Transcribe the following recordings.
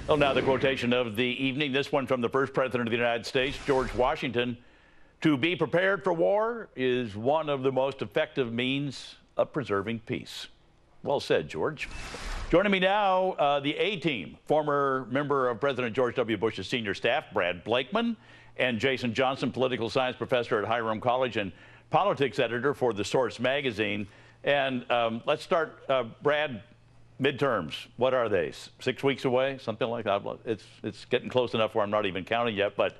Well, now the quotation of the evening, this one from the first president of the United States, George Washington. To be prepared for war is one of the most effective means of preserving peace. Well said, George. Joining me now, the A-team, former member of President George W. Bush's senior staff, Brad Blakeman, and Jason Johnson, political science professor at Hiram College and politics editor for The Source magazine. And let's start, Brad, midterms. What are they? 6 weeks away, something like that. It's getting close enough where I'm not even counting yet. But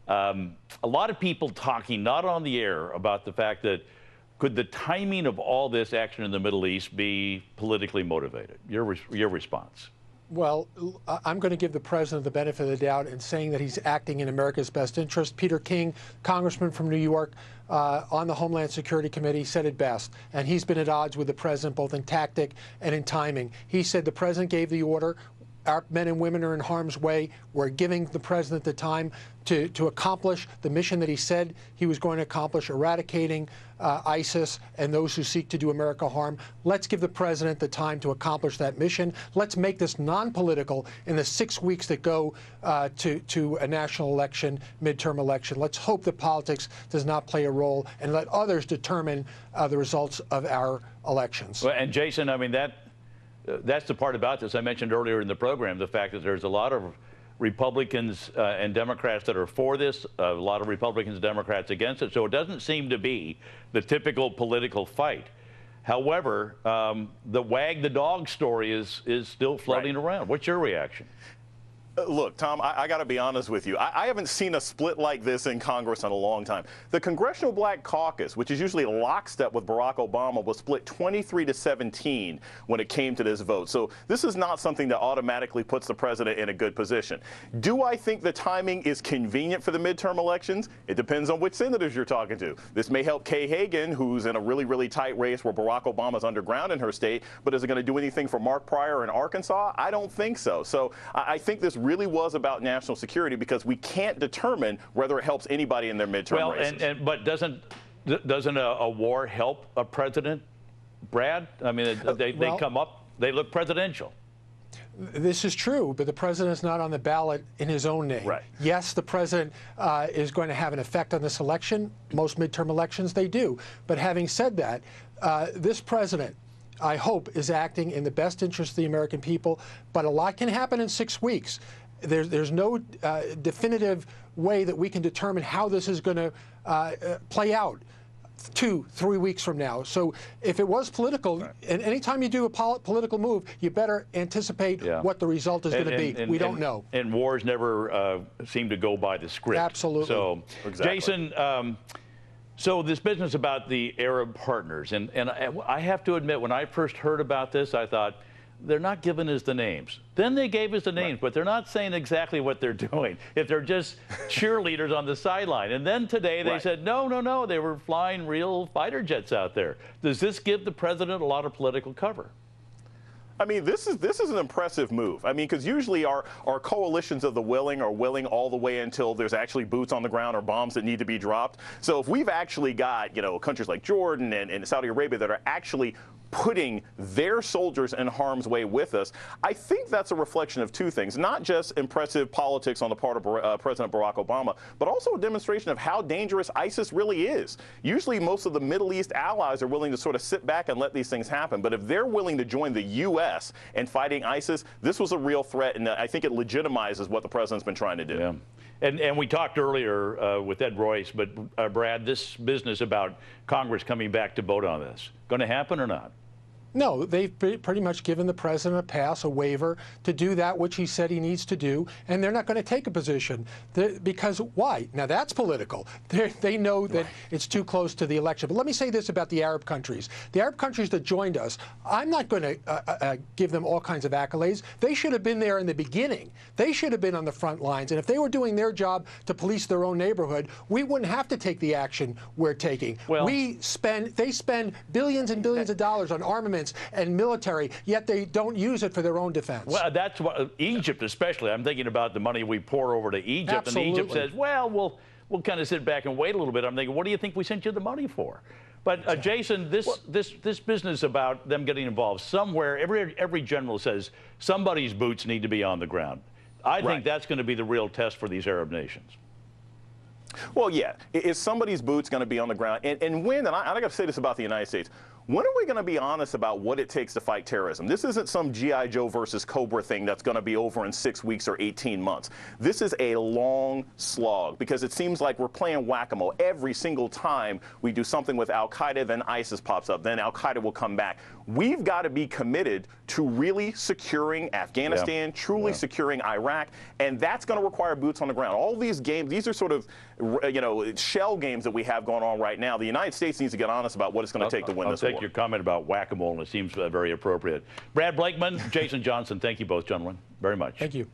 a lot of people talking, not on the air, about the fact that could the timing of all this action in the Middle East be politically motivated? Your response. Well, I'm going to give the president the benefit of the doubt in saying that he's acting in America's best interest. Peter King, congressman from New York, on the Homeland Security Committee, said it best. And he's been at odds with the president both in tactic and in timing. He said the president gave the order. Our men and women are in harm's way. We're giving the president the time to accomplish the mission that he said he was going to accomplish, eradicating ISIS and those who seek to do America harm. Let's give the president the time to accomplish that mission. Let's make this non-political in the 6 weeks that go to a national election, midterm election. Let's hope that politics does not play a role and let others determine the results of our elections. Well, and Jason, I mean, that's the part about this I mentioned earlier in the program, the fact that there's a lot of Republicans and Democrats that are for this, a lot of Republicans and Democrats against it. So it doesn't seem to be the typical political fight. However, the wag the dog story is still floating around. What's your reaction? Look, Tom, I got to be honest with you. I haven't seen a split like this in Congress in a long time. The Congressional Black Caucus, which is usually lockstep with Barack Obama, was split 23-17 when it came to this vote. So this is not something that automatically puts the president in a good position. Do I think the timing is convenient for the midterm elections? It depends on which senators you're talking to. This may help Kay Hagan, who's in a really, really tight race where Barack Obama's underground in her state, but is it going to do anything for Mark Pryor in Arkansas? I don't think so. So I think this really was about national security because we can't determine whether it helps anybody in their midterm races. But doesn't a war help a president, Brad? I mean, they come up, they look presidential. This is true, but the president is not on the ballot in his own name. Right. Yes, the president is going to have an effect on this election. Most midterm elections, they do. But having said that, this president, I hope, is acting in the best interest of the American people, but a lot can happen in 6 weeks. There's no definitive way that we can determine how this is going to play out 2-3 weeks from now. So if it was political, and anytime you do a political move, you better anticipate what the result is going to be. We don't know. And wars never seem to go by the script. Absolutely. So, exactly. Jason, so this business about the Arab partners, and I have to admit, when I first heard about this, I thought, they're not giving us the names. Then they gave us the names, but they're not saying exactly what they're doing. If they're just cheerleaders on the sideline. And then today they said, no, they were flying real fighter jets out there. Does this give the president a lot of political cover? I mean, this is an impressive move. I mean, because usually our coalitions of the willing are willing all the way until there's actually boots on the ground or bombs that need to be dropped. So if we've actually got, countries like Jordan and Saudi Arabia that are actually putting their soldiers in harm's way with us, I think that's a reflection of two things. Not just impressive politics on the part of President Barack Obama, but also a demonstration of how dangerous ISIS really is. Usually most of the Middle East allies are willing to sort of sit back and let these things happen. But if they're willing to join the U.S. in fighting ISIS, this was a real threat, and I think it legitimizes what the president's been trying to do. Yeah. And we talked earlier with Ed Royce, but Brad, this business about Congress coming back to vote on this, going to happen or not? No, they've pretty much given the president a pass, a waiver, to do that which he said he needs to do, and they're not going to take a position. Because why? Now, that's political. They know that it's too close to the election. But let me say this about the Arab countries. The Arab countries that joined us, I'm not going to give them all kinds of accolades. They should have been there in the beginning. They should have been on the front lines. And if they were doing their job to police their own neighborhood, we wouldn't have to take the action we're taking. Well, they spend billions and billions of dollars on armaments and military, yet they don't use it for their own defense. Well, that's what Egypt especially. I'm thinking about the money we pour over to Egypt, Absolutely. and Egypt says, well, we'll kind of sit back and wait a little bit. I'm thinking, what do you think we sent you the money for? But Jason, this business about them getting involved somewhere, every general says somebody's boots need to be on the ground. I think that's going to be the real test for these Arab nations. Well, yeah. Is somebody's boots going to be on the ground? And when, and I got to say this about the United States, when are we going to be honest about what it takes to fight terrorism? This isn't some G.I. Joe versus Cobra thing that's going to be over in 6 weeks or 18 months. This is a long slog because it seems like we're playing whack-a-mole. Every single time we do something with al-Qaeda, then ISIS pops up, then al-Qaeda will come back. We've got to be committed to really securing Afghanistan, truly securing Iraq, and that's going to require boots on the ground. All these games, these are sort of, shell games that we have going on right now. The United States needs to get honest about what it's going to take to win this war. I'll take your comment about whack-a-mole, and it seems very appropriate. Brad Blakeman, Jason Johnson, thank you both, gentlemen, very much. Thank you.